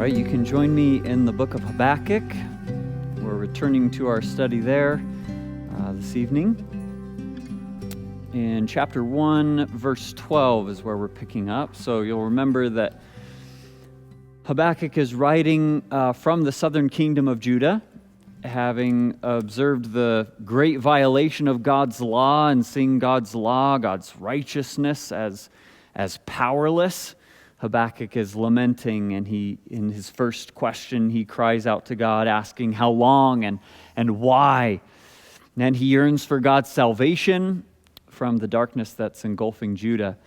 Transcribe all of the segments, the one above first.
right, you can join me in the book of Habakkuk. We're returning to our study there this evening. In chapter 1, verse 12 is where we're picking up. So you'll remember that Habakkuk is writing from the southern kingdom of Judah, having observed the great violation of God's law and seeing God's law, God's righteousness as powerless. Habakkuk is lamenting, and in his first question, he cries out to God, asking how long and why. And he yearns for God's salvation from the darkness that's engulfing Judah.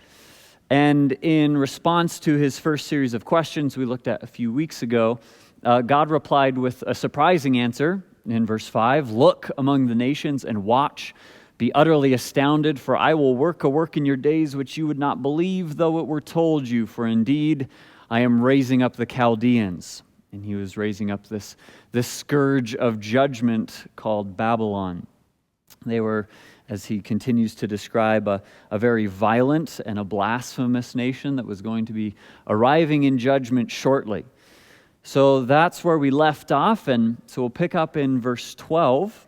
And in response to his first series of questions we looked at a few weeks ago, God replied with a surprising answer in verse 5, "Look among the nations and watch. Be utterly astounded, for I will work a work in your days which you would not believe, though it were told you. For indeed, I am raising up the Chaldeans." And he was raising up this scourge of judgment called Babylon. They were, as he continues to describe, a very violent and a blasphemous nation that was going to be arriving in judgment shortly. So that's where we left off, and so we'll pick up in verse 12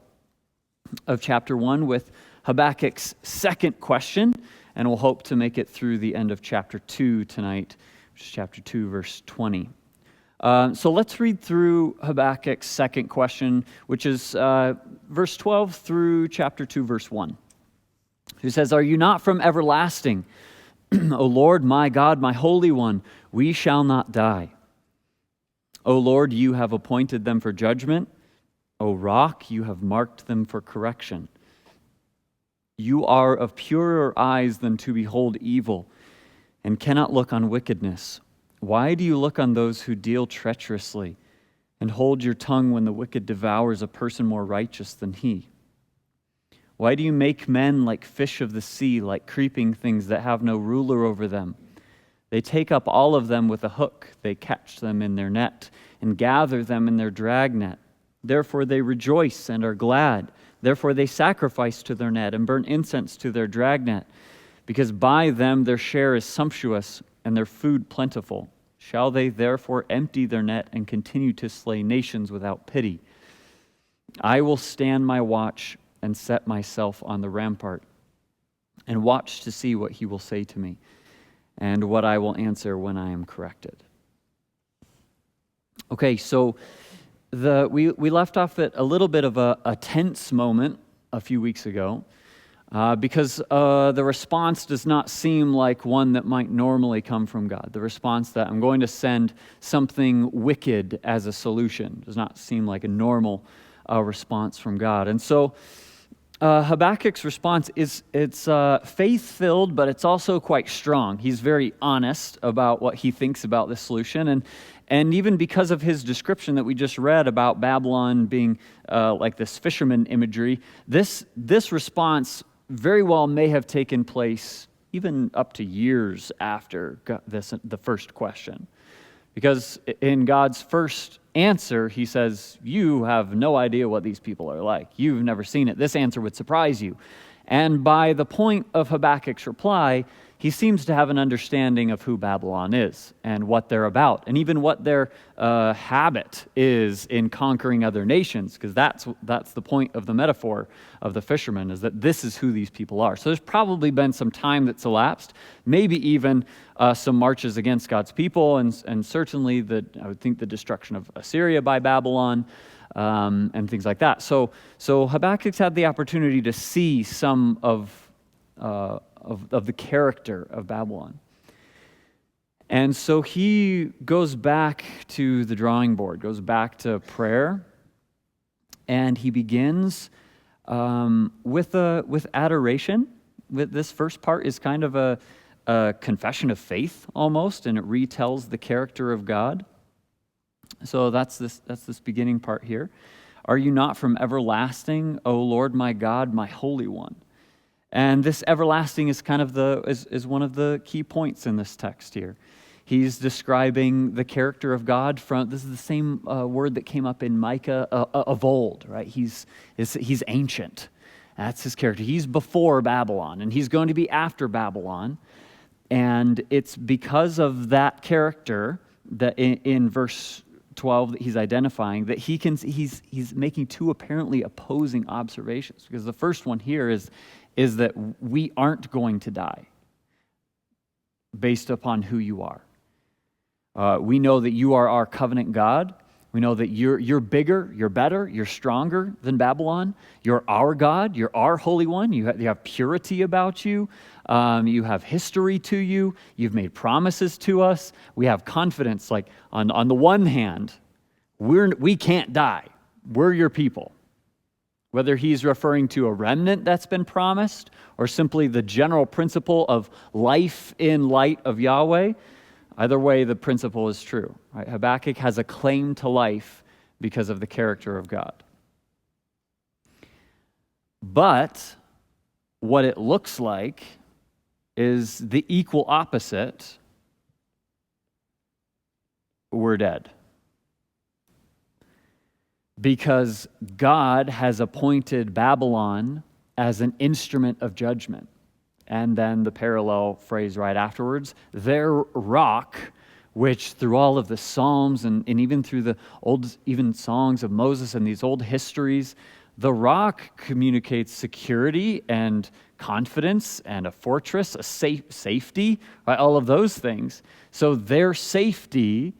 of chapter 1 with Habakkuk's second question, and we'll hope to make it through the end of chapter 2 tonight, which is chapter 2, verse 20. So let's read through Habakkuk's second question, which is verse 12 through chapter 2, verse 1. He says, "Are you not from everlasting, O Lord, my God, my Holy One? We shall not die. O Lord, you have appointed them for judgment. O Rock, you have marked them for correction. You are of purer eyes than to behold evil, and cannot look on wickedness. Why do you look on those who deal treacherously, and hold your tongue when the wicked devours a person more righteous than he? Why do you make men like fish of the sea, like creeping things that have no ruler over them? They take up all of them with a hook. They catch them in their net, and gather them in their dragnet. Therefore they rejoice and are glad. Therefore they sacrifice to their net and burn incense to their dragnet, because by them their share is sumptuous and their food plentiful. Shall they therefore empty their net and continue to slay nations without pity? I will stand my watch and set myself on the rampart, and watch to see what he will say to me, and what I will answer when I am corrected." Okay, so we left off at a little bit of a tense moment a few weeks ago because the response does not seem like one that might normally come from God. The response that I'm going to send something wicked as a solution does not seem like a normal response from God. And so Habakkuk's response it's faith-filled, but it's also quite strong. He's very honest about what he thinks about this solution, and even because of his description that we just read about Babylon being like this fisherman imagery, this response very well may have taken place even up to years after the first question. Because in God's first answer, he says, "You have no idea what these people are like. You've never seen it. This answer would surprise you." And by the point of Habakkuk's reply, he seems to have an understanding of who Babylon is and what they're about, and even what their habit is in conquering other nations, because that's the point of the metaphor of the fisherman, is that this is who these people are. So there's probably been some time that's elapsed, maybe even some marches against God's people, and certainly I would think the destruction of Assyria by Babylon, and things like that. So Habakkuk's had the opportunity to see some of the character of Babylon. And so he goes back to the drawing board, goes back to prayer, and he begins with adoration. This first part is kind of a confession of faith almost, and it retells the character of God. So that's this beginning part here. "Are you not from everlasting, O Lord my God, my Holy One?" And this everlasting is kind of is one of the key points in this text here. He's describing the character of God this is the same word that came up in Micah of old, right? He's ancient. That's his character. He's before Babylon, and he's going to be after Babylon. And it's because of that character that in verse 12 that he's identifying, that he's making two apparently opposing observations. Because the first one here is that we aren't going to die based upon who you are. We know that you are our covenant God. We know that you're bigger, you're better, you're stronger than Babylon. You're our God, you're our Holy One. You have purity about you. You have history to you. You've made promises to us. We have confidence. Like on the one hand, we can't die. We're your people. Whether he's referring to a remnant that's been promised or simply the general principle of life in light of Yahweh, either way, the principle is true. Right? Habakkuk has a claim to life because of the character of God. But what it looks like is the equal opposite. We're dead. Because God has appointed Babylon as an instrument of judgment. And then the parallel phrase right afterwards, their rock, which through all of the Psalms and even through the old even songs of Moses and these old histories, the rock communicates security and confidence and a fortress, a safety, right? All of those things. So their safety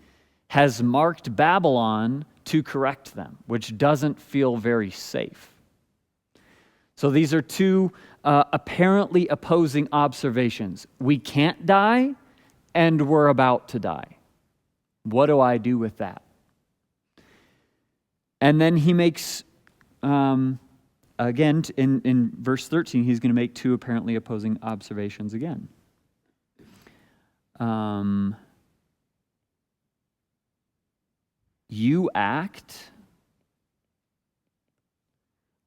has marked Babylon to correct them, which doesn't feel very safe. So these are two apparently opposing observations. We can't die, and we're about to die. What do I do with that? And then he makes, again, in verse 13, he's going to make two apparently opposing observations again. You act,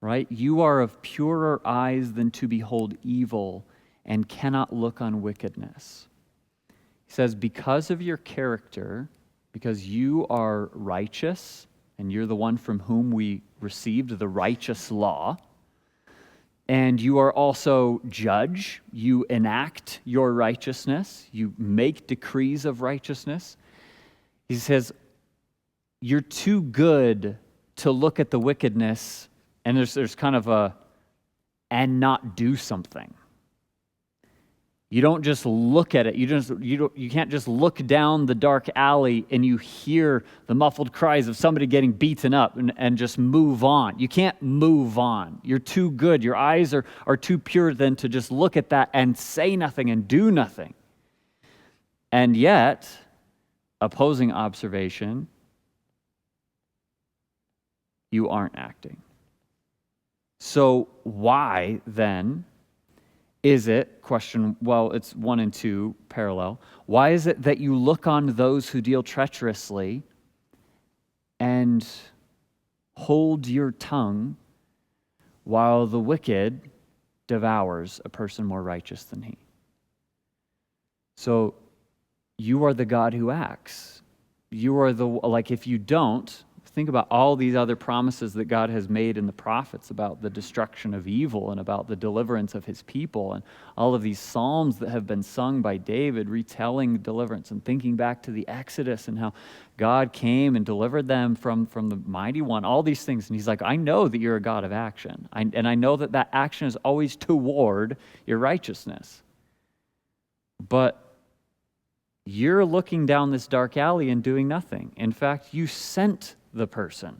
right? You are of purer eyes than to behold evil and cannot look on wickedness. He says, because of your character, because you are righteous, and you're the one from whom we received the righteous law, and you are also judge, you enact your righteousness, you make decrees of righteousness. He says, you're too good to look at the wickedness and there's kind of and not do something. You don't just look at it. You can't just look down the dark alley and you hear the muffled cries of somebody getting beaten up and just move on. You can't move on. You're too good. Your eyes are too pure then to just look at that and say nothing and do nothing. And yet, opposing observation, you aren't acting. So why then is it, it's 1 and 2 parallel. Why is it that you look on those who deal treacherously and hold your tongue while the wicked devours a person more righteous than he? So you are the God who acts. You are if you don't, think about all these other promises that God has made in the prophets about the destruction of evil and about the deliverance of his people, and all of these psalms that have been sung by David retelling deliverance and thinking back to the Exodus and how God came and delivered them from the mighty one, all these things. And he's like, I know that you're a God of action. And I know that action is always toward your righteousness. But you're looking down this dark alley and doing nothing. In fact, you sent the person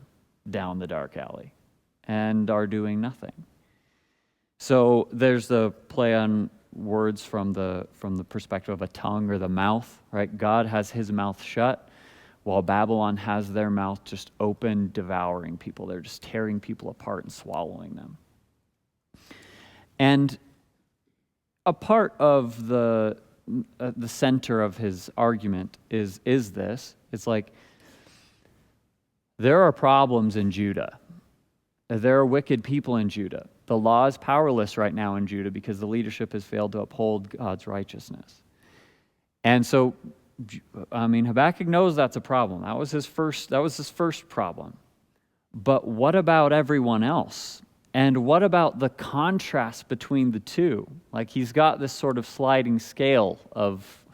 down the dark alley and are doing nothing. So there's the play on words from the perspective of a tongue or the mouth, right? God has his mouth shut while Babylon has their mouth just open, devouring people. They're just tearing people apart and swallowing them. And a part of the center of his argument is this. It's like, there are problems in Judah. There are wicked people in Judah. The law is powerless right now in Judah because the leadership has failed to uphold God's righteousness. And so, Habakkuk knows that's a problem. That was his first problem. But what about everyone else? And what about the contrast between the two? Like he's got this sort of sliding scale of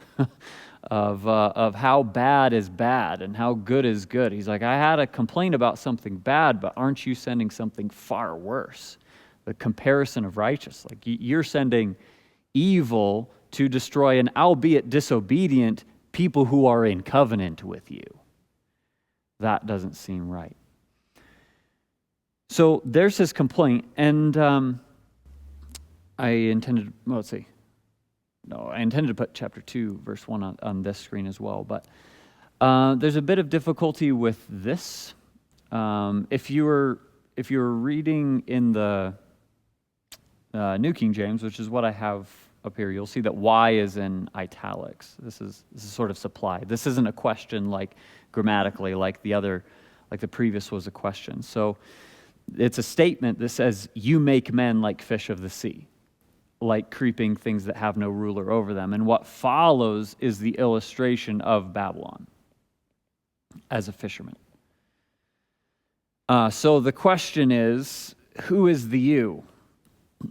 of how bad is bad and how good is good. He's like, I had a complaint about something bad, but aren't you sending something far worse? The comparison of righteous. Like you're sending evil to destroy an albeit disobedient people who are in covenant with you. That doesn't seem right. So there's his complaint, and I intended to put chapter 2, verse 1 on this screen as well, but there's a bit of difficulty with this. If you were reading in the New King James, which is what I have up here, you'll see that Y is in italics. This is sort of supply. This isn't a question like grammatically like the previous was a question. So it's a statement that says, you make men like fish of the sea, like creeping things that have no ruler over them. And what follows is the illustration of Babylon as a fisherman. So the question is, who is the you?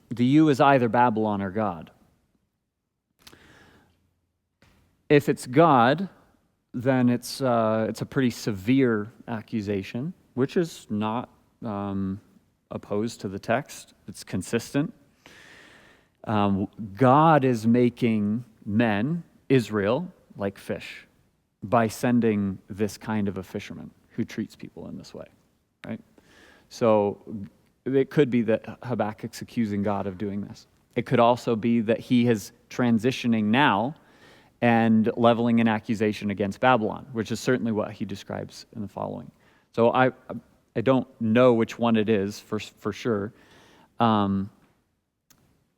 The you is either Babylon or God. If it's God, then it's a pretty severe accusation, which is not opposed to the text. It's consistent. God is making men, Israel, like fish by sending this kind of a fisherman who treats people in this way, right? So it could be that Habakkuk's accusing God of doing this. It could also be that he is transitioning now and leveling an accusation against Babylon, which is certainly what he describes in the following. So I don't know which one it is for sure.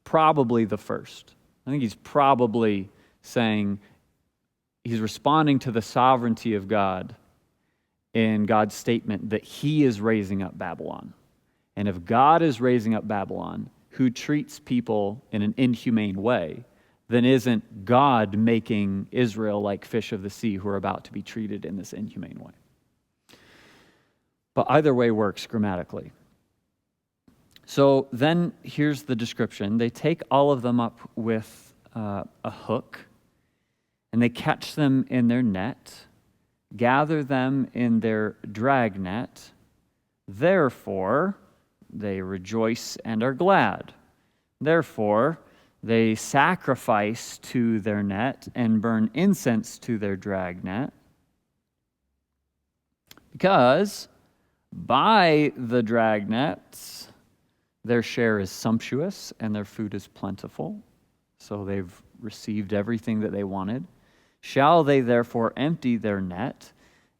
Probably the first. I think he's probably saying he's responding to the sovereignty of God in God's statement that he is raising up Babylon. And if God is raising up Babylon, who treats people in an inhumane way, then isn't God making Israel like fish of the sea who are about to be treated in this inhumane way? But either way works grammatically. So then here's the description. They take all of them up with a hook, and they catch them in their net, gather them in their dragnet. Therefore, they rejoice and are glad. Therefore, they sacrifice to their net and burn incense to their dragnet, because by the dragnets their share is sumptuous and their food is plentiful. So they've received everything that they wanted. Shall they therefore empty their net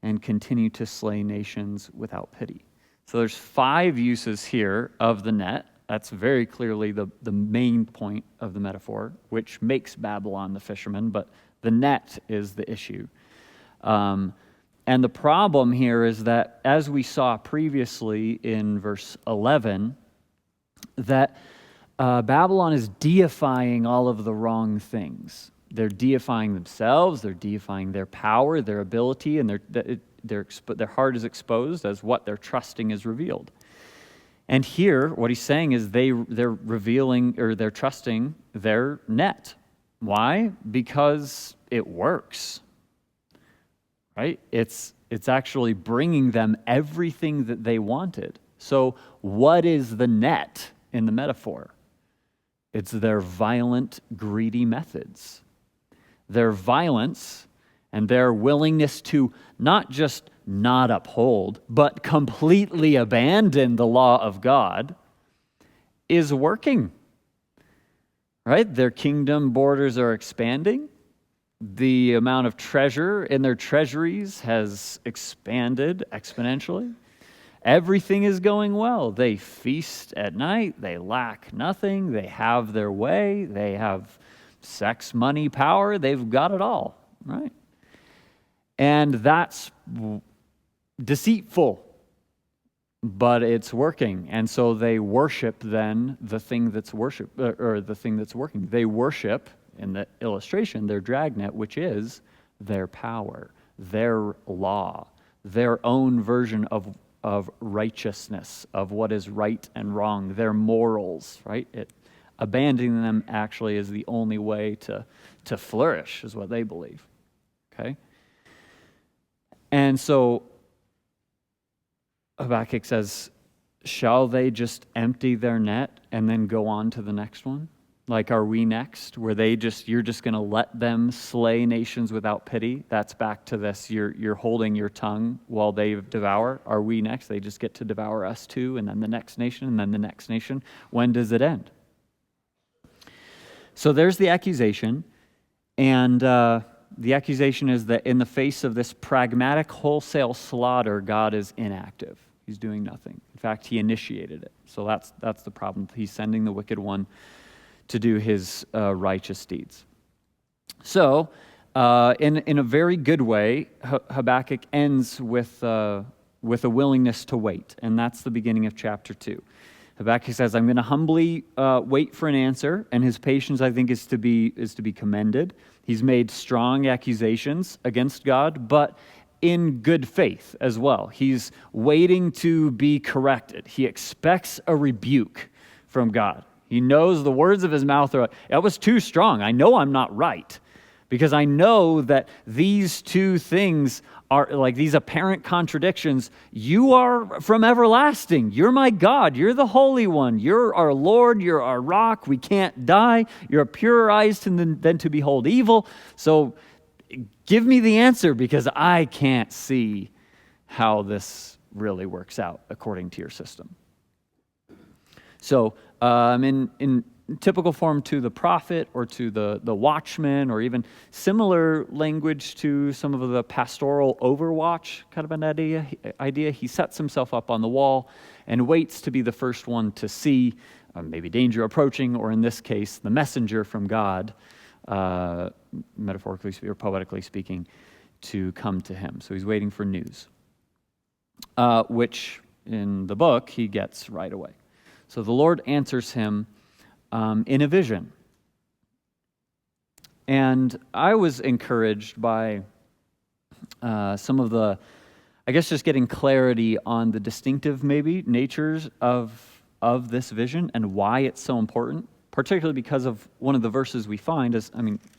and continue to slay nations without pity? So there's 5 uses here of the net. That's very clearly the main point of the metaphor, which makes Babylon the fisherman, but the net is the issue. And the problem here is that, as we saw previously in verse 11, that Babylon is deifying all of the wrong things. They're deifying themselves, they're deifying their power, their ability, and their heart is exposed as what they're trusting is revealed. And here, what he's saying is they're revealing, or they're trusting their net. Why? Because it works, right? It's actually bringing them everything that they wanted. So what is the net in the metaphor? It's their violent, greedy methods. Their violence and their willingness to not just not uphold, but completely abandon the law of God is working, right? Their kingdom borders are expanding. The amount of treasure in their treasuries has expanded exponentially. Everything is going well. They feast at night. They lack nothing. They have their way. They have sex, money, power. They've got it all, right? And that's deceitful, but it's working. And so they worship then the thing that's the thing that's working. They worship, in the illustration, their dragnet, which is their power, their law, their own version of righteousness, of what is right and wrong, their morals, right? Abandoning them actually is the only way to flourish, is what they believe. okay? And so Habakkuk says, shall they just empty their net and then go on to the next one? Like, are we next? Where you're just going to let them slay nations without pity? That's back to this, you're holding your tongue while they devour. Are we next? They just get to devour us too, and then the next nation, and then the next nation. When does it end? So there's the accusation, and the accusation is that in the face of this pragmatic wholesale slaughter, God is inactive. He's doing nothing. In fact, he initiated it. So that's the problem. He's sending the wicked one to do his righteous deeds. So, in a very good way, Habakkuk ends with a willingness to wait, and that's the beginning of chapter 2. Habakkuk says, "I'm going to humbly wait for an answer," and his patience, I think, is to be commended. He's made strong accusations against God, but in good faith as well. He's waiting to be corrected. He expects a rebuke from God. He knows the words of his mouth are, that was too strong. I know I'm not right, because I know that these two things are like these apparent contradictions. You are from everlasting. You're my God. You're the Holy One. You're our Lord. You're our rock. We can't die. You're purer eyes than to behold evil. So give me the answer, because I can't see how this really works out according to your system. So in typical form to the prophet or to the watchman, or even similar language to some of the pastoral overwatch kind of an idea. He sets himself up on the wall and waits to be the first one to see maybe danger approaching, or in this case, the messenger from God, metaphorically or poetically speaking, to come to him. So he's waiting for news, which in the book he gets right away. So the Lord answers him in a vision. And I was encouraged by some of the, I guess, just getting clarity on the distinctive, maybe, natures of this vision and why it's so important, particularly because of one of the verses we find is,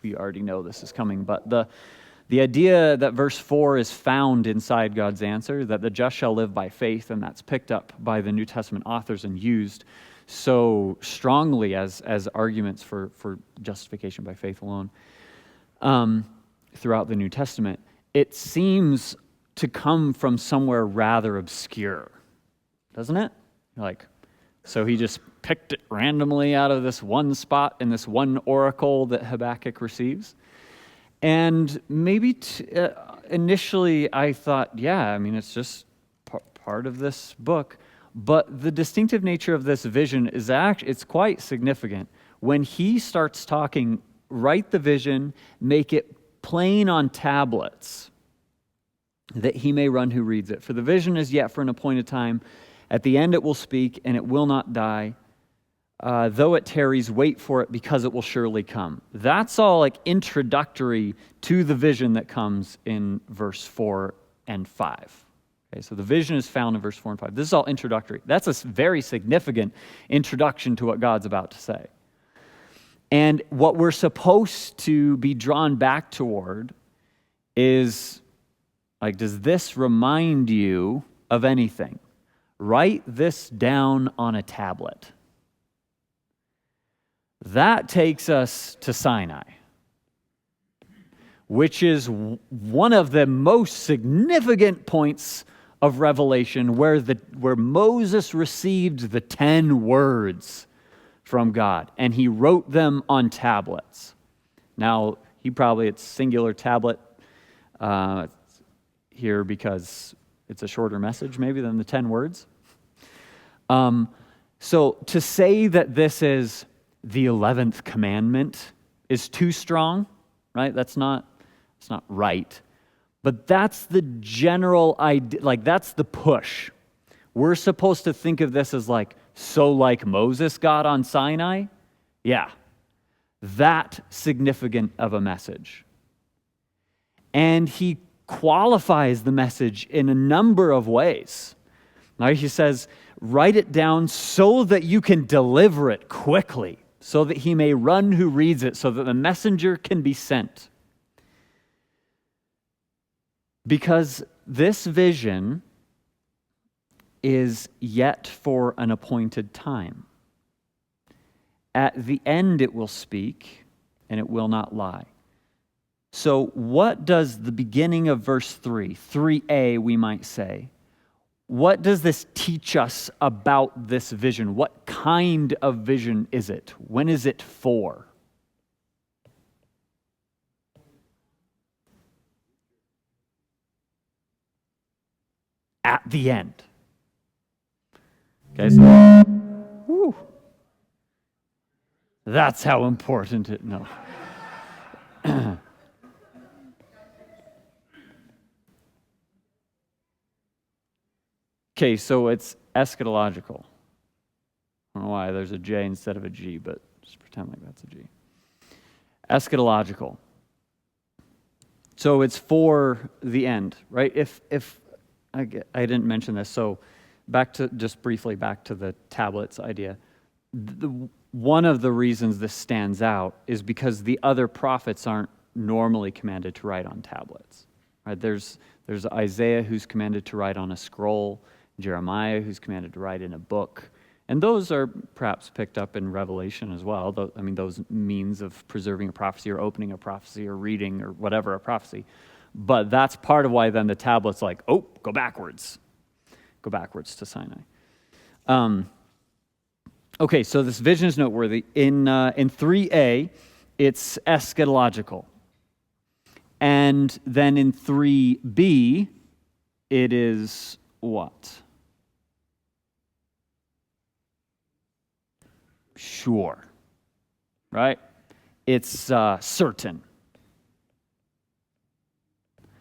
we already know this is coming, but the idea that verse 4 is found inside God's answer, that the just shall live by faith, and that's picked up by the New Testament authors and used so strongly as arguments for justification by faith alone throughout the New Testament, it seems to come from somewhere rather obscure, doesn't it? So he just picked it randomly out of this one spot in this one oracle that Habakkuk receives. And maybe initially I thought, it's just part of this book. But the distinctive nature of this vision is it's quite significant. When he starts talking, write the vision, make it plain on tablets, that he may run who reads it. For the vision is yet for an appointed time. At the end it will speak, and it will not die. Though it tarries, wait for it, because it will surely come. That's all introductory to the vision that comes in verse 4 and 5. Okay, so the vision is found in verse 4 and 5. This is all introductory. That's a very significant introduction to what God's about to say. And what we're supposed to be drawn back toward is, does this remind you of anything? Write this down on a tablet. That takes us to Sinai, which is one of the most significant points of Revelation, where Moses received the 10 words from God, and he wrote them on tablets. Now, it's singular tablet here because it's a shorter message maybe than the 10 words. So to say that this is the 11th commandment is too strong, right? It's not right. But that's the general idea, that's the push. We're supposed to think of this as like Moses got on Sinai. Yeah, that significant of a message. And he qualifies the message in a number of ways. Now he says, write it down so that you can deliver it quickly, so that he may run who reads it, so that the messenger can be sent. Because this vision is yet for an appointed time. At the end it will speak, and it will not lie. So what does the beginning of verse 3a we might say, what does this teach us about this vision? What kind of vision is it? When is it for? At the end. Okay, so whew, that's how important it. No. Okay, so it's eschatological. I don't know why there's a J instead of a G, but just pretend like that's a G. Eschatological. So it's for the end, right? If I didn't mention this, so back to the tablets idea. One of the reasons this stands out is because the other prophets aren't normally commanded to write on tablets. Right? There's Isaiah who's commanded to write on a scroll, Jeremiah who's commanded to write in a book, and those are perhaps picked up in Revelation as well. Those means of preserving a prophecy or opening a prophecy or reading or whatever a prophecy. But that's part of why then the tablet's like, oh, go backwards to Sinai. Okay, so this vision is noteworthy. In 3a, it's eschatological. And then in 3b, it is what? Sure. Right? It's certain.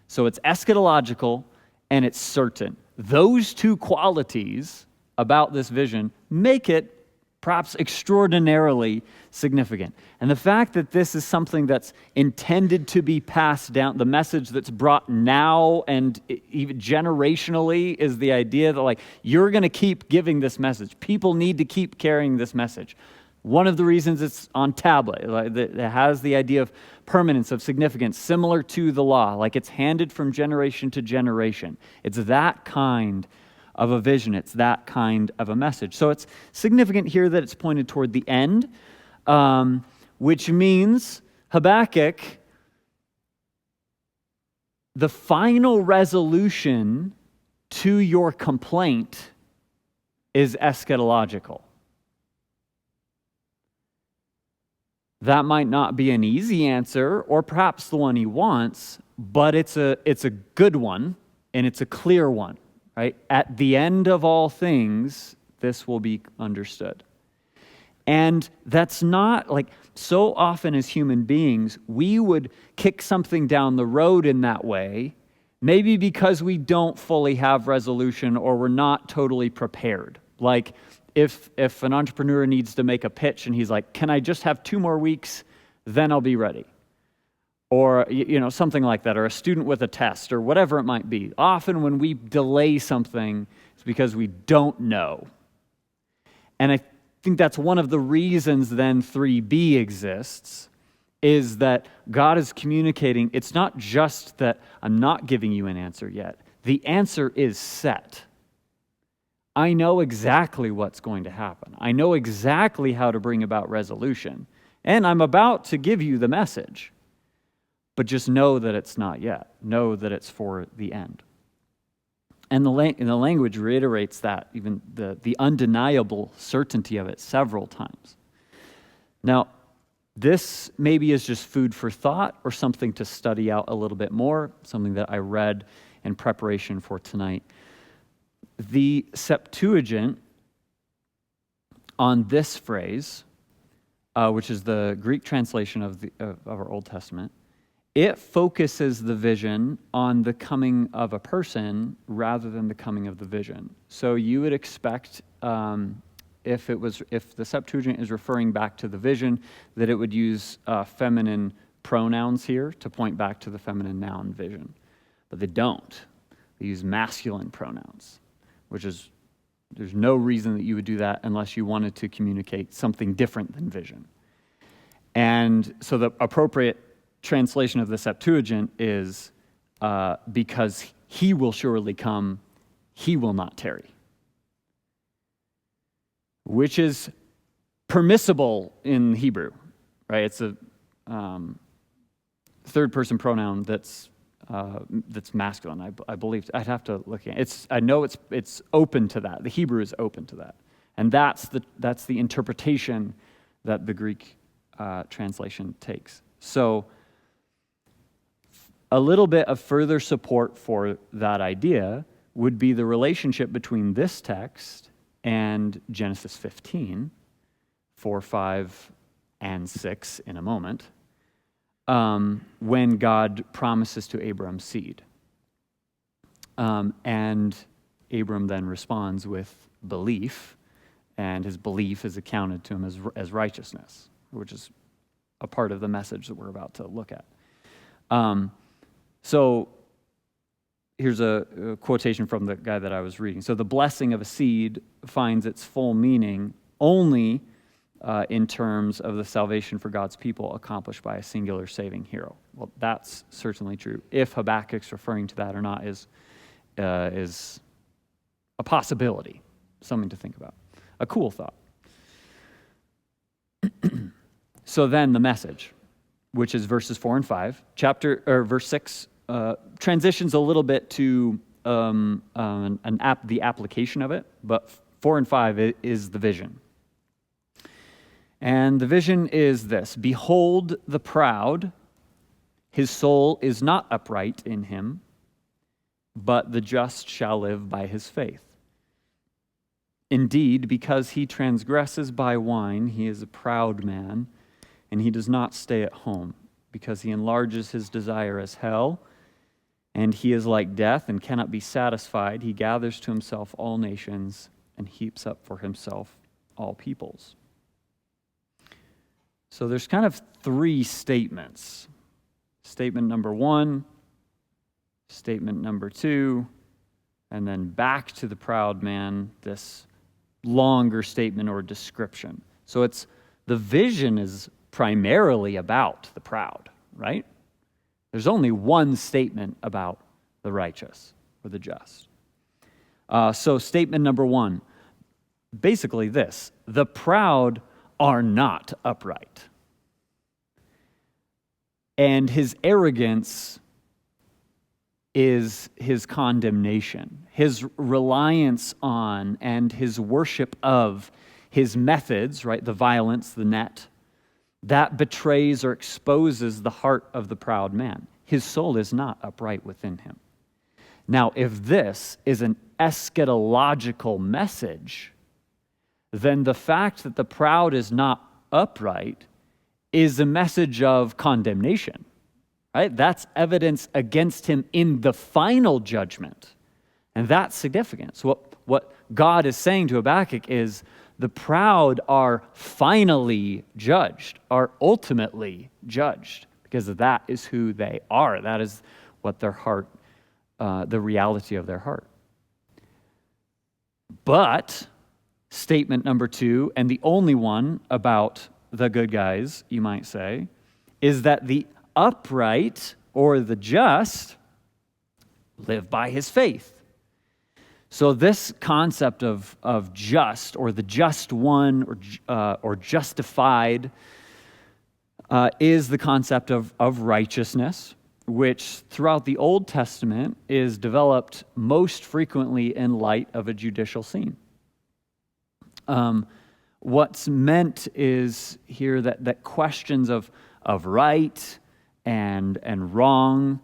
So it's eschatological and it's certain. Those two qualities about this vision make it perhaps extraordinarily significant. And the fact that this is something that's intended to be passed down, the message that's brought now and even generationally, is the idea that you're going to keep giving this message. People need to keep carrying this message. One of the reasons it's on tablet, it has the idea of permanence, of significance, similar to the law, it's handed from generation to generation. It's that kind of a vision. It's that kind of a message. So it's significant here that it's pointed toward the end, which means Habakkuk, the final resolution to your complaint is eschatological. That might not be an easy answer, or perhaps the one he wants, but it's a good one, and it's a clear one, right? At the end of all things, this will be understood. And that's not so often as human beings, we would kick something down the road in that way, maybe because we don't fully have resolution or we're not totally prepared. If an entrepreneur needs to make a pitch and he's like, can I just have 2 more weeks, then I'll be ready. Or something like that, or a student with a test, or whatever it might be. Often when we delay something, it's because we don't know. And I think that's one of the reasons then 3b exists, is that God is communicating. It's not just that I'm not giving you an answer yet. The answer is set. I know exactly what's going to happen. I know exactly how to bring about resolution. And I'm about to give you the message. But just know that it's not yet. Know that it's for the end. And the language reiterates that, even the undeniable certainty of it several times. Now, this maybe is just food for thought or something to study out a little bit more, something that I read in preparation for tonight. The Septuagint on this phrase, which is the Greek translation of our Old Testament, it focuses the vision on the coming of a person rather than the coming of the vision. So you would expect, if the Septuagint is referring back to the vision, that it would use feminine pronouns here to point back to the feminine noun vision. But they don't. They use masculine pronouns, which is, there's no reason that you would do that unless you wanted to communicate something different than vision. And so the appropriate translation of the Septuagint is because he will surely come, he will not tarry. Which is permissible in Hebrew, right? It's a third-person pronoun that's masculine. I believe. I'd have to look at it. I know it's open to that. The Hebrew is open to that, and that's the interpretation that the Greek translation takes. So, a little bit of further support for that idea would be the relationship between this text and Genesis 15, 4, 5, and 6 in a moment, when God promises to Abram's seed. And Abram then responds with belief, and his belief is accounted to him as righteousness, which is a part of the message that we're about to look at. So here's a quotation from the guy that I was reading. So the blessing of a seed finds its full meaning only in terms of the salvation for God's people accomplished by a singular saving hero. Well, that's certainly true. If Habakkuk's referring to that or not is a possibility, something to think about. A cool thought. So then the message, which is verses 4 and 5, verse 6 transitions a little bit to the application of it, but 4 and 5 is the vision. And the vision is this: behold the proud, his soul is not upright in him, but the just shall live by his faith. Indeed, because he transgresses by wine, he is a proud man, and he does not stay at home, because he enlarges his desire as hell, and he is like death and cannot be satisfied. He gathers to himself all nations and heaps up for himself all peoples. So there's kind of three statements. Statement number 1, statement number 2, and then back to the proud man, this longer statement or description. So the vision is primarily about the proud, right? There's only one statement about the righteous or the just. So statement number 1, basically this: the proud are not upright. And his arrogance is his condemnation. His reliance on and his worship of his methods, right, the violence, the net, that betrays or exposes the heart of the proud man. His soul is not upright within him. Now, if this is an eschatological message, then the fact that the proud is not upright is a message of condemnation, right? That's evidence against him in the final judgment. And that's significant. So what God is saying to Habakkuk is the proud are finally judged, are ultimately judged, because that is who they are. That is what their heart, the reality of their heart. But statement number 2, and the only one about the good guys, you might say, is that the upright or the just live by his faith. So this concept of just, or the just one, or justified, is the concept of righteousness, which throughout the Old Testament is developed most frequently in light of a judicial scene. What's meant is here that questions of right and wrong,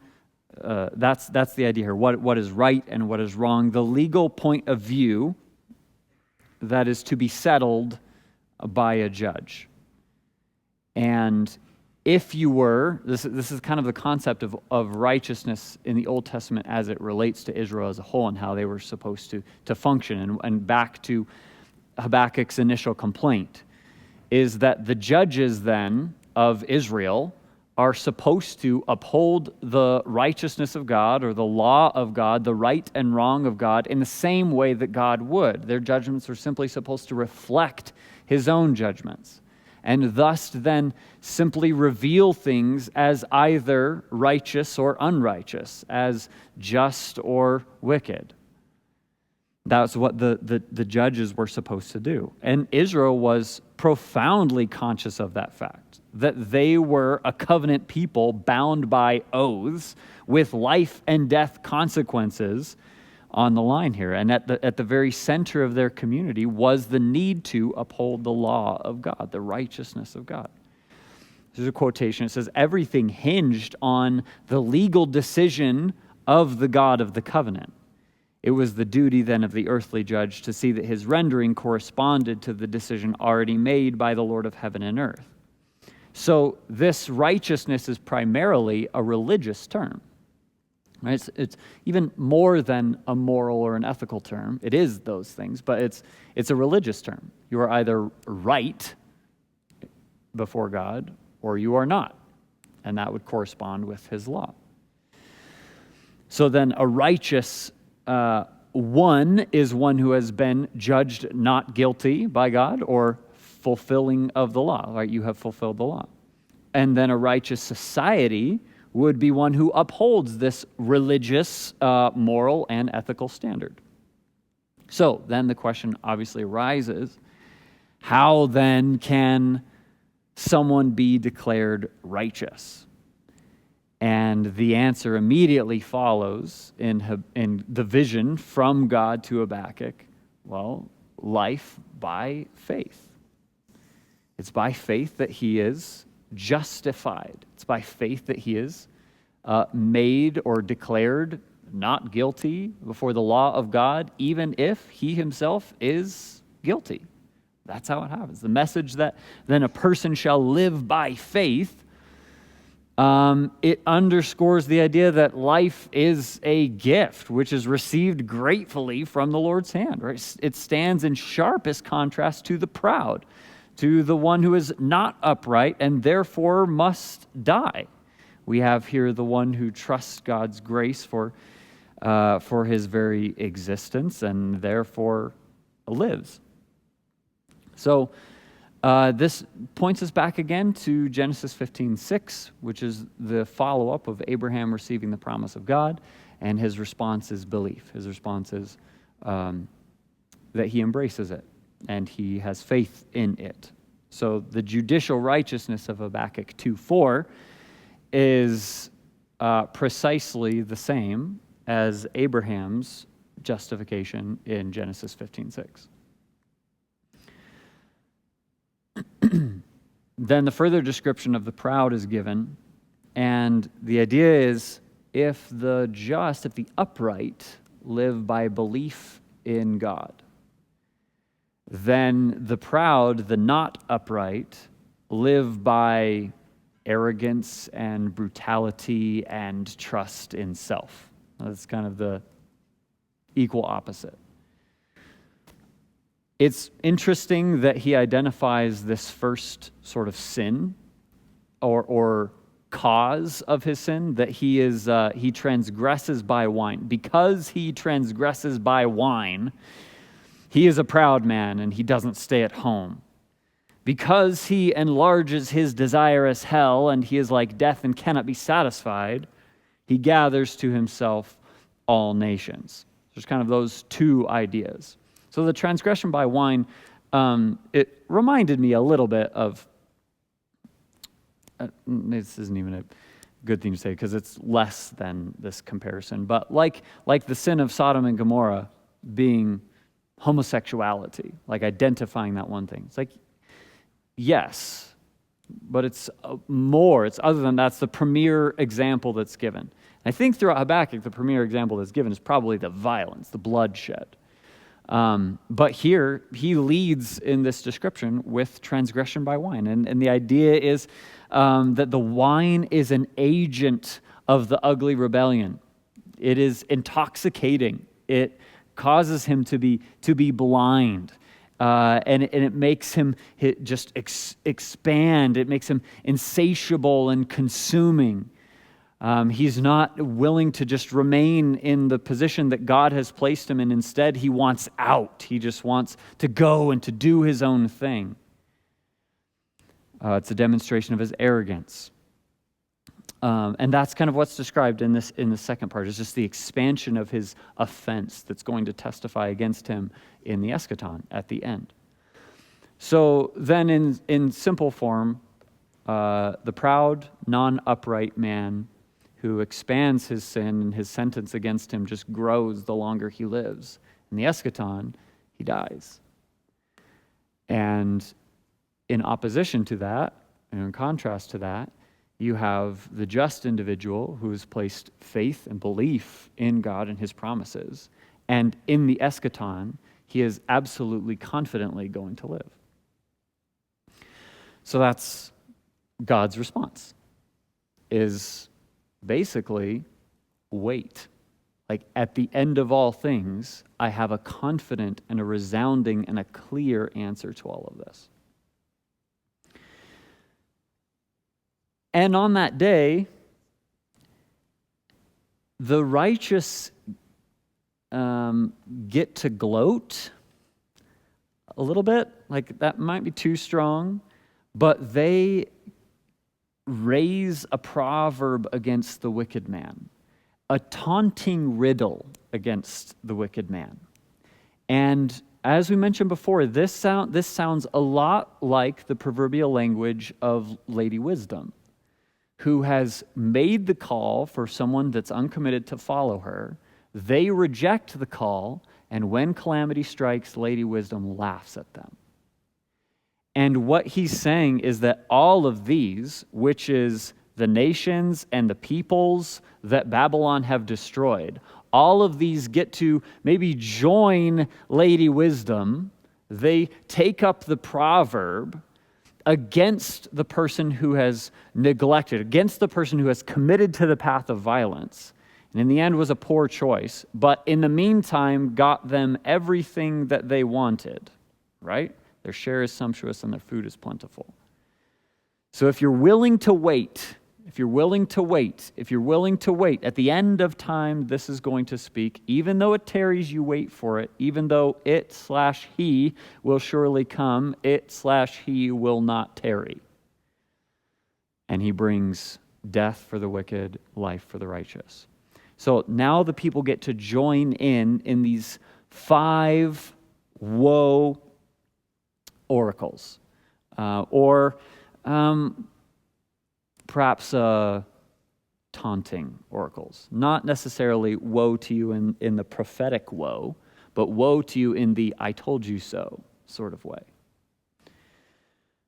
that's the idea here. What is right and what is wrong? The legal point of view that is to be settled by a judge. And if you were, this is kind of the concept of righteousness in the Old Testament as it relates to Israel as a whole and how they were supposed to function. And back to Habakkuk's initial complaint, is that the judges then of Israel are supposed to uphold the righteousness of God or the law of God, the right and wrong of God, in the same way that God would. Their judgments are simply supposed to reflect his own judgments. and thus then simply reveal things as either righteous or unrighteous, as just or wicked. That's what the judges were supposed to do. And Israel was profoundly conscious of that fact, that they were a covenant people bound by oaths with life and death consequences on the line here. And at the very center of their community was the need to uphold the law of God, the righteousness of God. There's a quotation. It says, everything hinged on the legal decision of the God of the covenant. It was the duty then of the earthly judge to see that his rendering corresponded to the decision already made by the Lord of heaven and earth. So this righteousness is primarily a religious term. Right? It's even more than a moral or an ethical term. It is those things, but it's a religious term. You are either right before God or you are not, and that would correspond with his law. So then a righteous one is one who has been judged not guilty by God or fulfilling of the law, right? You have fulfilled the law. And then a righteous society would be one who upholds this religious, moral, and ethical standard. So then the question obviously arises, how then can someone be declared righteous? And the answer immediately follows in the vision from God to Habakkuk. Well, life by faith. It's by faith that he is justified. It's by faith that he is made or declared not guilty before the law of God, even if he himself is guilty. That's how it happens. The message that then a person shall live by faith, it underscores the idea that life is a gift which is received gratefully from the Lord's hand. Right? It stands in sharpest contrast to the proud, to the one who is not upright and therefore must die. We have here the one who trusts God's grace for his very existence and therefore lives. So this points us back again to Genesis 15:6, which is the follow-up of Abraham receiving the promise of God, and his response is belief. His response is that he embraces it, and he has faith in it. So the judicial righteousness of Habakkuk 2:4 is precisely the same as Abraham's justification in Genesis 15:6. Then the further description of the proud is given, and the idea is if the upright live by belief in God, then the proud, the not upright, live by arrogance and brutality and trust in self. That's kind of the equal opposite. It's interesting that he identifies this first sort of sin or cause of his sin, that he transgresses by wine. Because he transgresses by wine, he is a proud man and he doesn't stay at home. Because he enlarges his desire as hell and he is like death and cannot be satisfied, he gathers to himself all nations. There's kind of those two ideas. So the transgression by wine, it reminded me a little bit of, this isn't even a good thing to say because it's less than this comparison, but like the sin of Sodom and Gomorrah being homosexuality, like identifying that one thing. It's like, yes, but it's more. It's other than that's the premier example that's given. I think throughout Habakkuk, the premier example that's given is probably the violence, the bloodshed. But here, he leads in this description with transgression by wine. And the idea is that the wine is an agent of the ugly rebellion. It is intoxicating. It causes him to be blind. And it makes him just expand. It makes him insatiable and consuming. He's not willing to just remain in the position that God has placed him in. Instead, he wants out. He just wants to go and to do his own thing. It's a demonstration of his arrogance. And that's kind of what's described in the second part. It's just the expansion of his offense that's going to testify against him in the eschaton at the end. So then in simple form, the proud, non-upright man who expands his sin and his sentence against him just grows the longer he lives. In the eschaton, he dies. And in opposition to that, and in contrast to that, you have the just individual who has placed faith and belief in God and his promises. And in the eschaton, he is absolutely confidently going to live. So that's God's response, is basically wait. Like at the end of all things, I have a confident and a resounding and a clear answer to all of this. And on that day, the righteous get to gloat a little bit. Like that might be too strong, but they raise a proverb against the wicked man, a taunting riddle against the wicked man. And as we mentioned before, this sounds a lot like the proverbial language of Lady Wisdom, who has made the call for someone that's uncommitted to follow her. They reject the call, and when calamity strikes, Lady Wisdom laughs at them. And what he's saying is that all of these, which is the nations and the peoples that Babylon have destroyed, all of these get to maybe join Lady Wisdom. They take up the proverb against the person who has neglected, against the person who has committed to the path of violence. And in the end was a poor choice, but in the meantime got them everything that they wanted, right? Their share is sumptuous and their food is plentiful. So if you're willing to wait, at the end of time, this is going to speak. Even though it tarries, you wait for it. Even though it/he will surely come, it/he will not tarry. And he brings death for the wicked, life for the righteous. So now the people get to join in these 5 woe oracles, or perhaps taunting oracles. Not necessarily woe to you in the prophetic woe, but woe to you in the I told you so sort of way.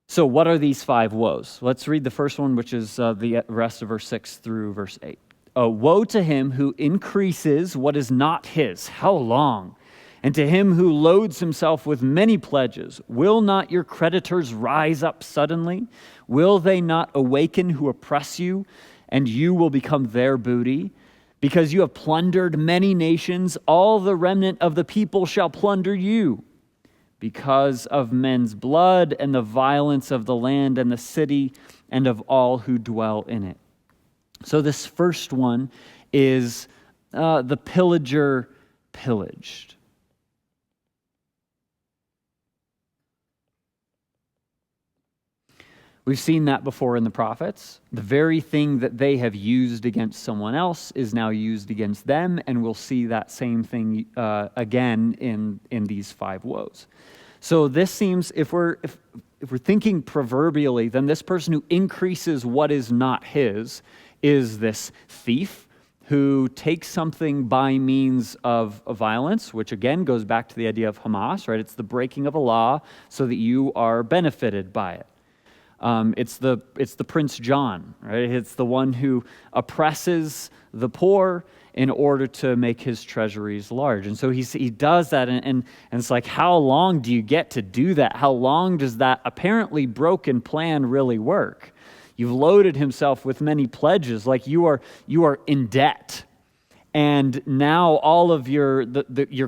So what are these 5 woes? Let's read the first one, which is the rest of verse 6 through verse 8. Woe to him who increases what is not his. How long? And to him who loads himself with many pledges. Will not your creditors rise up suddenly? Will they not awaken who oppress you, and you will become their booty? Because you have plundered many nations, all the remnant of the people shall plunder you. Because of men's blood and the violence of the land and the city and of all who dwell in it. So this first one is the pillager pillaged. We've seen that before in the prophets. The very thing that they have used against someone else is now used against them, and we'll see that same thing again in these 5 woes. So this seems, if we're thinking proverbially, then this person who increases what is not his is this thief who takes something by means of violence, which again goes back to the idea of Hamas, right? It's the breaking of a law so that you are benefited by it. It's the Prince John, right? It's the one who oppresses the poor in order to make his treasuries large. And so he does that, and it's like, how long do you get to do that? How long does that apparently broken plan really work? You've loaded himself with many pledges, like you are in debt. And now all of your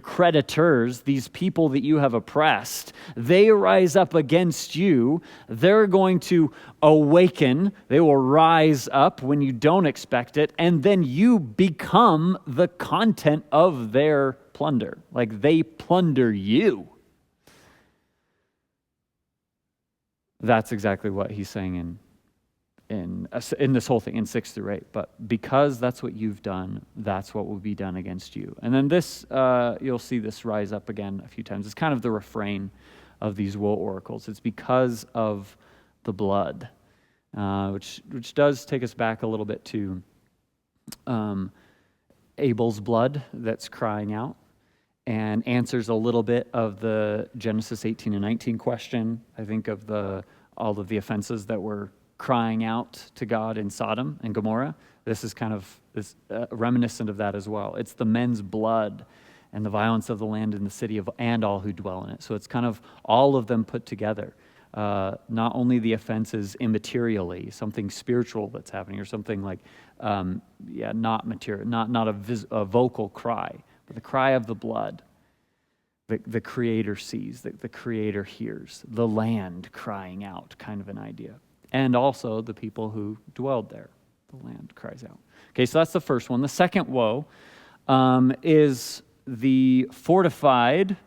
creditors, these people that you have oppressed, they rise up against you. They're going to awaken. They will rise up when you don't expect it. And then you become the content of their plunder. Like they plunder you. That's exactly what he's saying in this whole thing, in 6 through 8. But because that's what you've done, that's what will be done against you. And then this, you'll see this rise up again a few times. It's kind of the refrain of these woe oracles. It's because of the blood, which does take us back a little bit to Abel's blood that's crying out, and answers a little bit of the Genesis 18 and 19 question, I think, of all of the offenses that were crying out to God in Sodom and Gomorrah. This is kind of reminiscent of that as well. It's the men's blood and the violence of the land and the city and all who dwell in it. So it's kind of all of them put together. Not only the offenses immaterially, something spiritual that's happening, or something like, not material, not a vocal cry, but the cry of the blood. The Creator sees, the Creator hears, the land crying out, kind of an idea. And also the people who dwelled there. The land cries out. Okay, so that's the first one. The second woe is the fortified,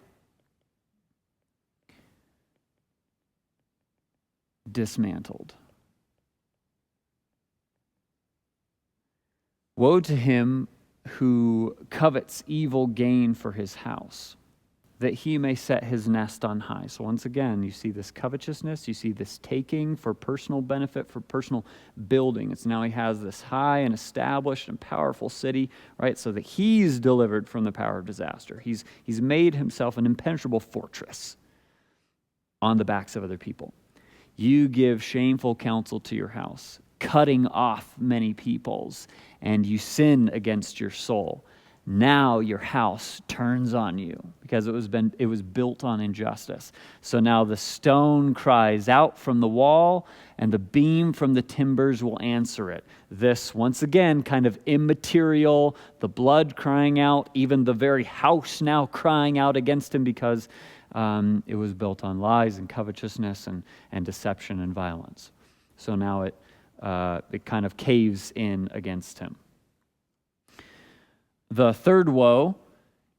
dismantled. Woe to him who covets evil gain for his house, that he may set his nest on high. So once again, you see this covetousness, you see this taking for personal benefit, for personal building. It's now he has this high and established and powerful city, right? So that he's delivered from the power of disaster. He's made himself an impenetrable fortress on the backs of other people. You give shameful counsel to your house, cutting off many peoples, and you sin against your soul. Now your house turns on you because it was built on injustice. So now the stone cries out from the wall, and the beam from the timbers will answer it. This, once again, kind of immaterial, the blood crying out, even the very house now crying out against him because it was built on lies and covetousness and deception and violence. So now it kind of caves in against him. The third woe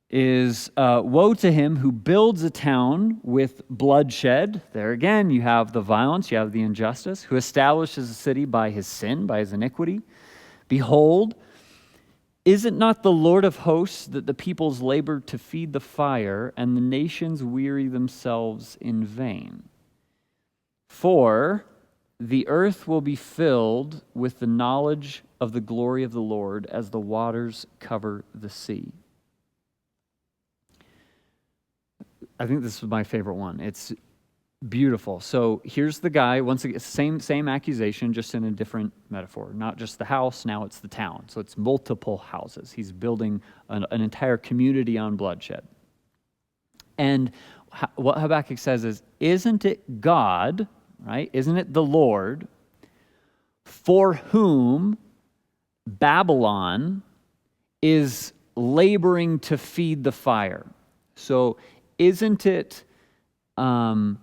is woe to him who builds a town with bloodshed. There again, you have the violence, you have the injustice, who establishes a city by his sin, by his iniquity. Behold, is it not the Lord of hosts that the peoples labor to feed the fire, and the nations weary themselves in vain? For the earth will be filled with the knowledge of the glory of the Lord as the waters cover the sea. I think this is my favorite one. It's beautiful. So here's the guy, once again, same accusation, just in a different metaphor. Not just the house, now it's the town. So it's multiple houses. He's building an entire community on bloodshed. And what Habakkuk says is, isn't it God, right? Isn't it the Lord, for whom Babylon is laboring to feed the fire? So isn't it them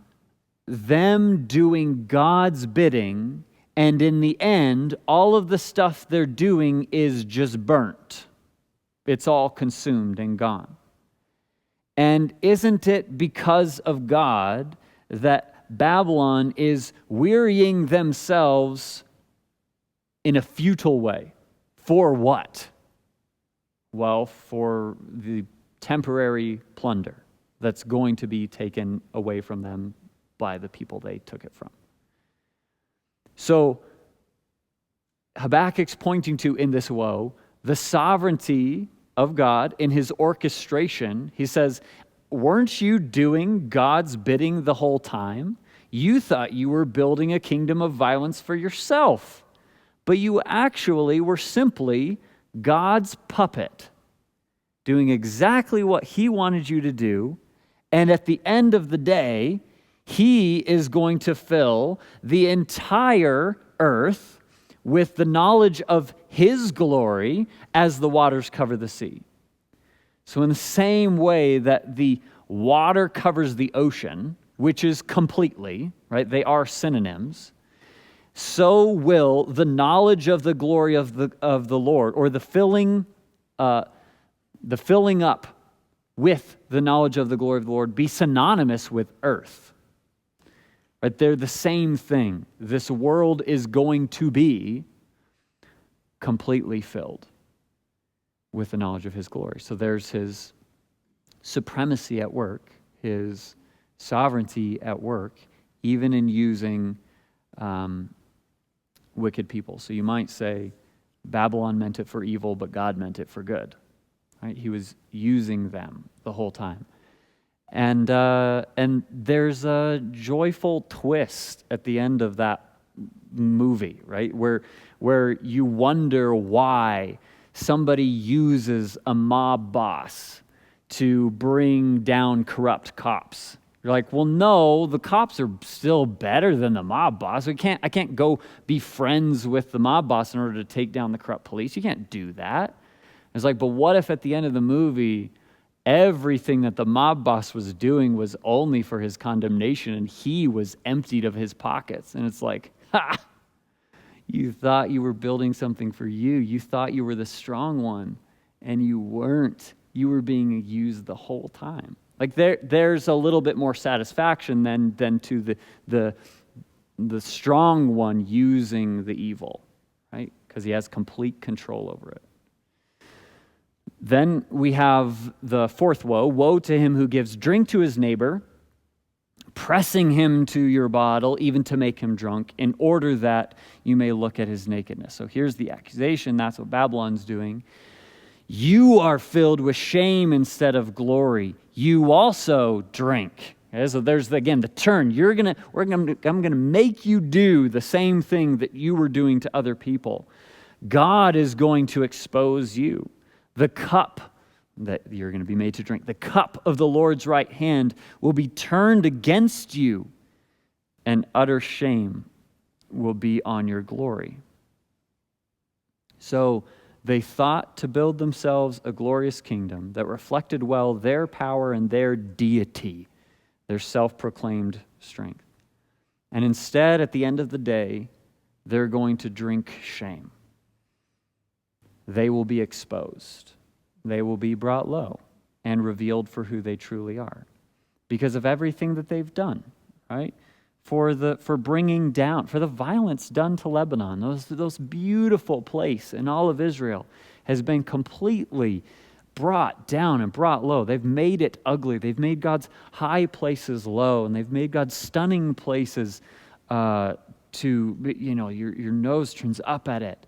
doing God's bidding, and in the end, all of the stuff they're doing is just burnt? It's all consumed and gone. And isn't it because of God that Babylon is wearying themselves in a futile way? For what? Well, for the temporary plunder that's going to be taken away from them by the people they took it from. So Habakkuk's pointing to, in this woe, the sovereignty of God in his orchestration. He says, weren't you doing God's bidding the whole time? You thought you were building a kingdom of violence for yourself, but you actually were simply God's puppet, doing exactly what he wanted you to do, and at the end of the day, he is going to fill the entire earth with the knowledge of his glory as the waters cover the sea. So in the same way that the water covers the ocean, which is completely, right? They are synonyms. So will the knowledge of the glory of the Lord, or the filling up with the knowledge of the glory of the Lord, be synonymous with earth. Right? They're the same thing. This world is going to be completely filled with the knowledge of his glory. So there's his supremacy at work, his sovereignty at work, even in using wicked people. So you might say Babylon meant it for evil, but God meant it for good. Right? He was using them the whole time. And there's a joyful twist at the end of that movie, right? Where you wonder why somebody uses a mob boss to bring down corrupt cops. You're like, well, no, the cops are still better than the mob boss. I can't go be friends with the mob boss in order to take down the corrupt police. You can't do that. It's like, but what if at the end of the movie, everything that the mob boss was doing was only for his condemnation and he was emptied of his pockets? And it's like, ha! You thought you were building something for you. You thought you were the strong one, and you weren't. You were being used the whole time. Like there's a little bit more satisfaction than to the strong one using the evil, right? Because he has complete control over it. Then we have the fourth woe. Woe to him who gives drink to his neighbor, pressing him to your bottle, even to make him drunk, in order that you may look at his nakedness. So here's the accusation. That's what Babylon's doing. You are filled with shame instead of glory. You also drink. Okay, so there's, again, the turn. I'm going to make you do the same thing that you were doing to other people. God is going to expose you. The cup that you're going to be made to drink, the cup of the Lord's right hand will be turned against you, and utter shame will be on your glory. So they thought to build themselves a glorious kingdom that reflected well their power and their deity, their self-proclaimed strength. And instead, at the end of the day, they're going to drink shame. They will be exposed. They will be brought low and revealed for who they truly are because of everything that they've done, right? For bringing down, for the violence done to Lebanon, those beautiful place in all of Israel has been completely brought down and brought low. They've made it ugly. They've made God's high places low, and they've made God's stunning places your nose turns up at it.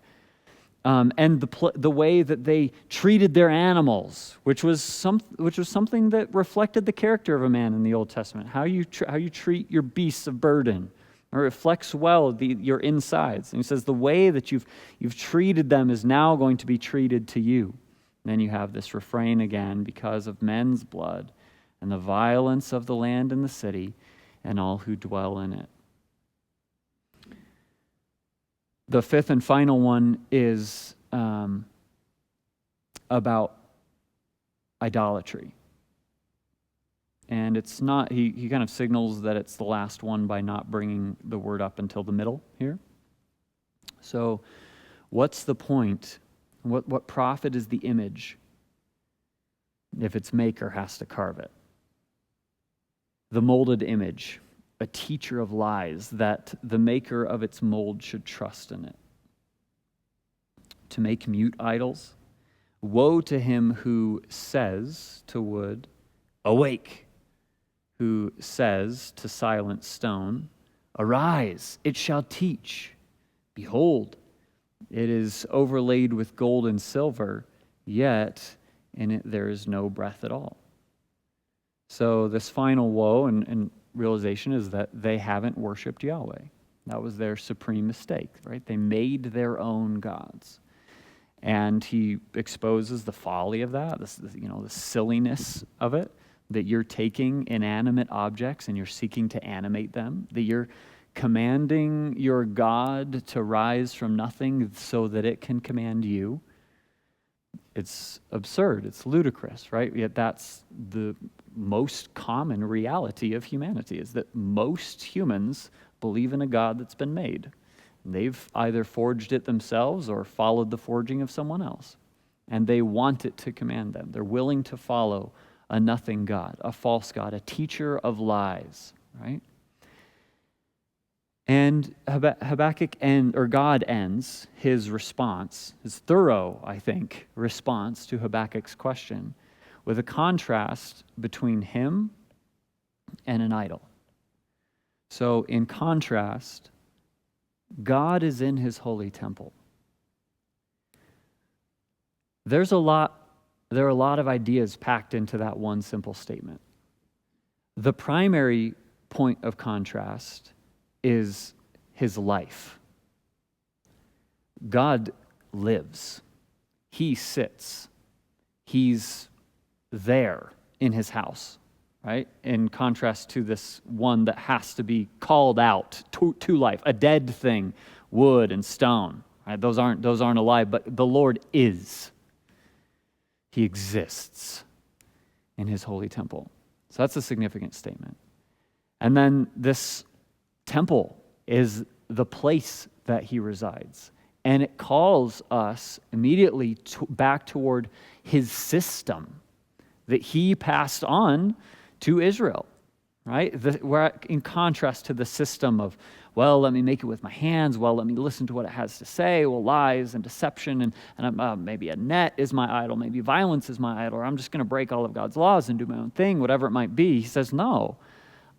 And the way that they treated their animals, which was something that reflected the character of a man in the Old Testament. How you treat your beasts of burden, or reflects well your insides. And he says the way that you've treated them is now going to be treated to you. And then you have this refrain again, because of men's blood and the violence of the land and the city and all who dwell in it. The fifth and final one is about idolatry. And it's not, he kind of signals that it's the last one by not bringing the word up until the middle here. So what's the point? What profit is the image if its maker has to carve it? The molded image, a teacher of lies, that the maker of its mold should trust in it. To make mute idols, woe to him who says to wood, awake, who says to silent stone, arise, it shall teach. Behold, it is overlaid with gold and silver, yet in it there is no breath at all. So this final woe and realization is that they haven't worshiped Yahweh. That was their supreme mistake, right? They made their own gods. And he exposes the folly of that, the silliness of it, that you're taking inanimate objects and you're seeking to animate them, that you're commanding your God to rise from nothing so that it can command you. It's absurd. It's ludicrous, right? Yet that's the most common reality of humanity, is that most humans believe in a God that's been made. They've either forged it themselves or followed the forging of someone else. And they want it to command them. They're willing to follow a nothing God, a false God, a teacher of lies, right? And God ends his response, his thorough, I think, response to Habakkuk's question with a contrast between him and an idol. So in contrast, God is in his holy temple. There are a lot of ideas packed into that one simple statement. The primary point of contrast is his life. God lives. He sits. He's there in his house, right? In contrast to this one that has to be called out to life, a dead thing, wood and stone. Right? Those aren't alive, but the Lord is. He exists in his holy temple. So that's a significant statement. And then this temple is the place that he resides. And it calls us immediately back toward his system that he passed on to Israel, right? We're in contrast to the system of, well, let me make it with my hands. Well, let me listen to what it has to say. Well, lies and deception and maybe a net is my idol. Maybe violence is my idol. Or I'm just going to break all of God's laws and do my own thing, whatever it might be. He says, no,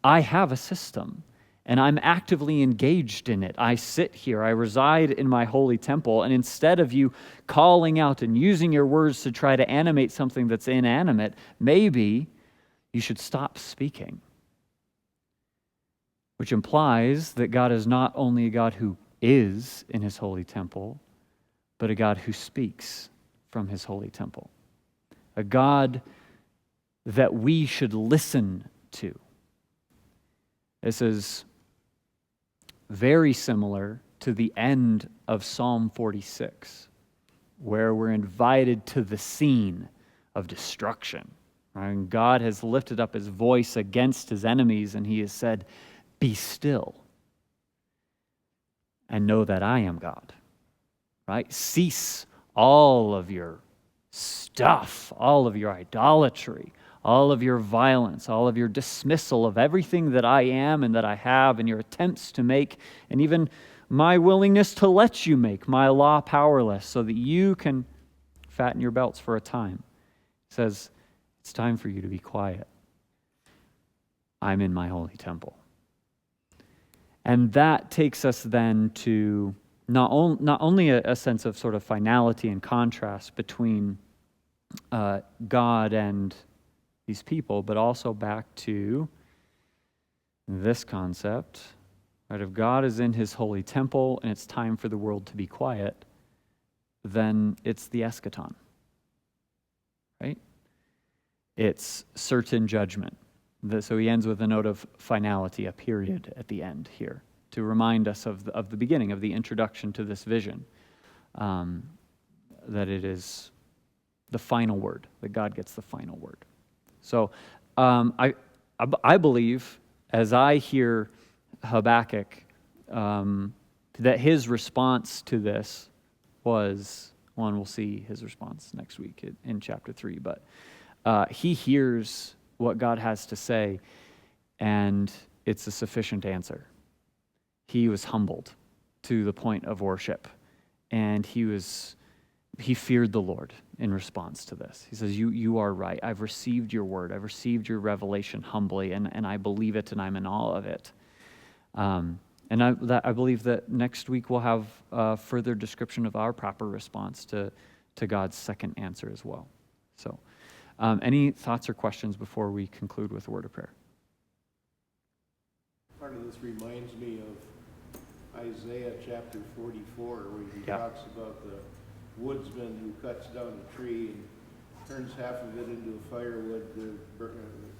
I have a system. And I'm actively engaged in it. I sit here, I reside in my holy temple, and instead of you calling out and using your words to try to animate something that's inanimate, maybe you should stop speaking. Which implies that God is not only a God who is in his holy temple, but a God who speaks from his holy temple. A God that we should listen to. This is very similar to the end of Psalm 46, where we're invited to the scene of destruction. Right? And God has lifted up his voice against his enemies, and he has said, "Be still and know that I am God." Right? Cease all of your stuff, all of your idolatry, all of your violence, all of your dismissal of everything that I am and that I have, and your attempts to make, and even my willingness to let you make my law powerless so that you can fatten your belts for a time. He says, it's time for you to be quiet. I'm in my holy temple. And that takes us then to not only a sense of sort of finality and contrast between God and these people, but also back to this concept, right? If God is in his holy temple and it's time for the world to be quiet, then it's the eschaton, right? It's certain judgment. So he ends with a note of finality, a period at the end here, to remind us of the beginning, of the introduction to this vision, that it is the final word, that God gets the final word. So I believe, as I hear Habakkuk, that his response to this was, one, we'll see his response next week in chapter 3, but he hears what God has to say, and it's a sufficient answer. He was humbled to the point of worship, and he feared the Lord in response to this. He says, you are right. I've received your word. I've received your revelation humbly, and I believe it, and I'm in awe of it. And I believe that next week we'll have a further description of our proper response to God's second answer as well. So, any thoughts or questions before we conclude with a word of prayer? Part of this reminds me of Isaiah chapter 44, where he talks about the woodsman who cuts down a tree and turns half of it into a firewood to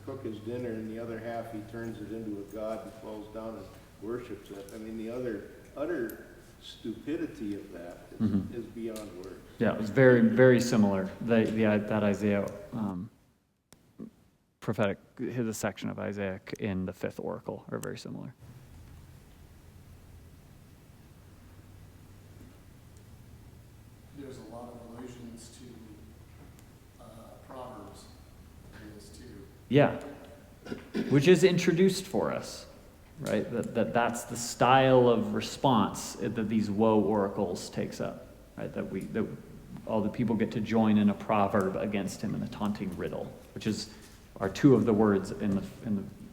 cook his dinner, and the other half he turns it into a god and falls down and worships it. I mean, the utter stupidity of that is beyond words. Yeah, it was very, very similar. That Isaiah prophetic, the section of Isaiah in the 5th oracle are very similar. There's a lot of allusions to Proverbs in this too. Yeah, which is introduced for us right? That's the style of response that these woe oracles takes up, right? That all the people get to join in a proverb against him in a taunting riddle, which are two of the words in the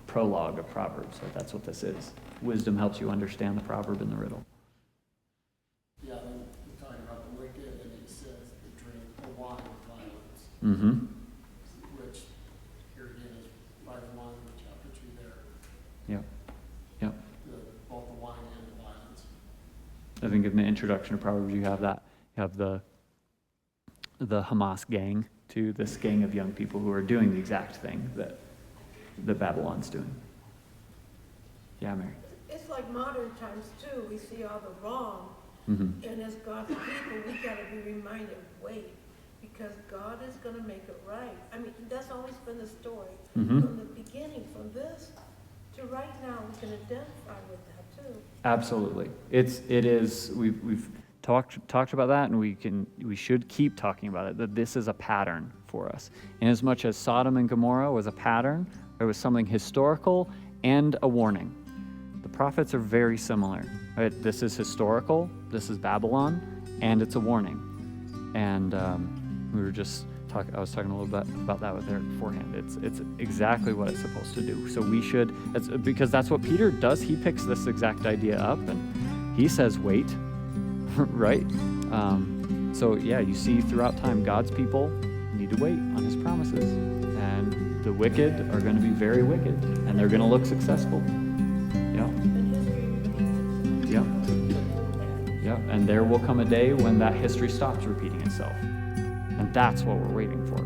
prologue of Proverbs. Right? That's what this is. Wisdom helps you understand the proverb and the riddle. Yeah, then we're talking about the wicked, and it says they drink the wine of violence, Mm-hmm. which here again is right in line with chapter 2 there, Yep. Yep. both the wine and the violence. I think in the introduction to Proverbs you have that. You have the Hamas gang, to this gang of young people who are doing the exact thing that Babylon's doing. Yeah, Mary. It's like modern times too, we see all the wrong, Mm-hmm. and as God's people, we gotta be reminded, wait, because God is gonna make it right. I mean, that's always been the story, Mm-hmm. from the beginning, from this to right now, we can identify with that too. Absolutely. It is. We've talked about that, and we should keep talking about it. That this is a pattern for us. In as much as Sodom and Gomorrah was a pattern, there was something historical and a warning. The prophets are very similar. Right? This is historical. This is Babylon, and it's a warning. And we were just talking. I was talking a little bit about that with Eric beforehand. It's exactly what it's supposed to do. So we should, because that's what Peter does. He picks this exact idea up, and he says, "Wait." Right? So yeah, you see throughout time, God's people need to wait on his promises. And the wicked are going to be very wicked, and they're going to look successful. Yeah. And history repeats itself. Yeah. Yeah. And there will come a day when that history stops repeating itself. And that's what we're waiting for.